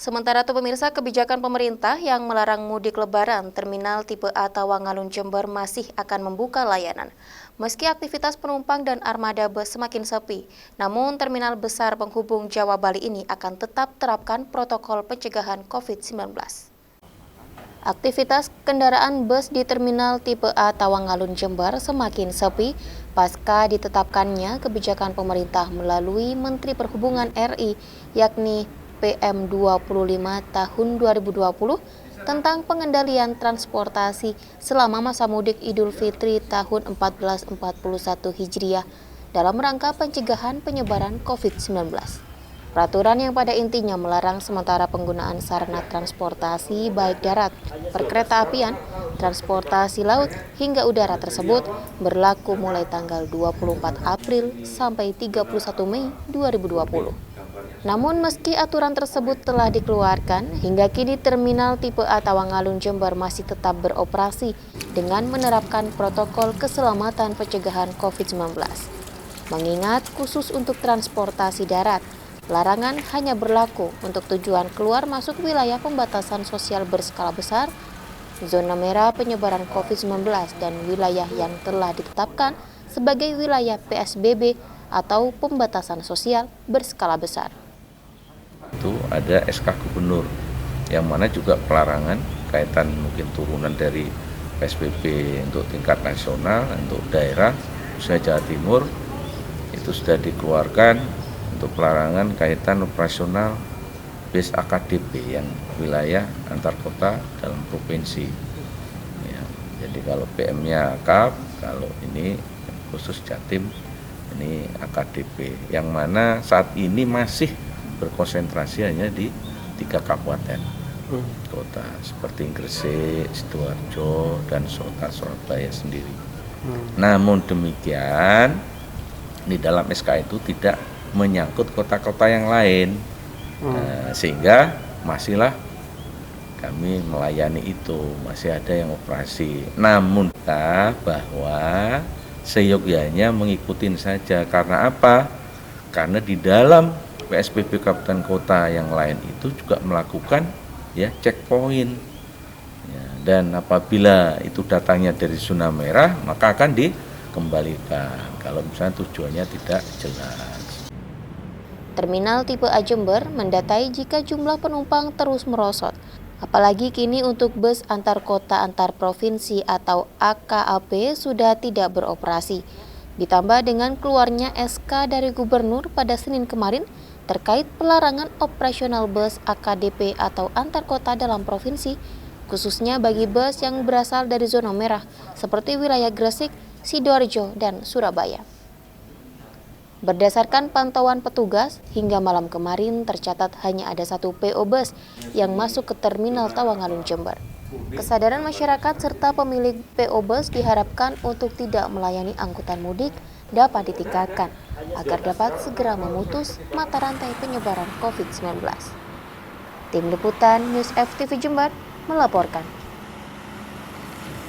Sementara itu pemirsa, kebijakan pemerintah yang melarang mudik lebaran Terminal Tipe A Tawangalun Jember masih akan membuka layanan. Meski aktivitas penumpang dan armada bus semakin sepi, namun terminal besar penghubung Jawa Bali ini akan tetap terapkan protokol pencegahan COVID-19. Aktivitas kendaraan bus di Terminal Tipe A Tawangalun Jember semakin sepi pasca ditetapkannya kebijakan pemerintah melalui Menteri Perhubungan RI, yakni PM 25 tahun 2020 tentang pengendalian transportasi selama masa mudik Idul Fitri tahun 1441 Hijriah dalam rangka pencegahan penyebaran COVID-19. Peraturan yang pada intinya melarang sementara penggunaan sarana transportasi baik darat, perkereta-apian, transportasi laut hingga udara tersebut berlaku mulai tanggal 24 April sampai 31 Mei 2020. Namun meski aturan tersebut telah dikeluarkan, hingga kini Terminal Tipe A Tawangalun Jember masih tetap beroperasi dengan menerapkan protokol keselamatan pencegahan COVID-19. Mengingat khusus untuk transportasi darat, larangan hanya berlaku untuk tujuan keluar masuk wilayah pembatasan sosial berskala besar, zona merah penyebaran COVID-19 dan wilayah yang telah ditetapkan sebagai wilayah PSBB atau pembatasan sosial berskala besar. Itu ada SK Gubernur yang mana juga pelarangan kaitan mungkin turunan dari PSBB untuk tingkat nasional, untuk daerah khususnya Jawa Timur itu sudah dikeluarkan untuk pelarangan kaitan operasional bis AKDP yang wilayah antar kota dalam provinsi. Ya, jadi kalau PM-nya AKAP, kalau ini khusus Jatim ini AKDP, yang mana saat ini masih berkonsentrasi hanya di 3 kabupaten kota seperti Gresik, Sidoarjo, dan Surabaya sendiri. Namun demikian di dalam SK itu tidak menyangkut kota-kota yang lain, sehingga masihlah kami melayani itu, masih ada yang operasi. Namun kita bahwa seyogyanya mengikuti saja. Karena apa? Karena di dalam PSBB kabupaten kota yang lain itu juga melakukan checkpoint. Ya, dan apabila itu datangnya dari zona merah, maka akan dikembalikan kalau misalnya tujuannya tidak jelas. Terminal Tipe A Jember mendatai jika jumlah penumpang terus merosot. Apalagi kini untuk bus antar kota antar provinsi atau AKAP sudah tidak beroperasi. Ditambah dengan keluarnya SK dari Gubernur pada Senin kemarin terkait pelarangan operasional bus AKDP atau antar kota dalam provinsi, khususnya bagi bus yang berasal dari zona merah seperti wilayah Gresik, Sidoarjo, dan Surabaya. Berdasarkan pantauan petugas, hingga malam kemarin tercatat hanya ada 1 PO bus yang masuk ke Terminal Tawangalun Jember. Kesadaran masyarakat serta pemilik PO bus diharapkan untuk tidak melayani angkutan mudik dapat ditingkatkan agar dapat segera memutus mata rantai penyebaran COVID-19. Tim Liputan News FTV Jember melaporkan.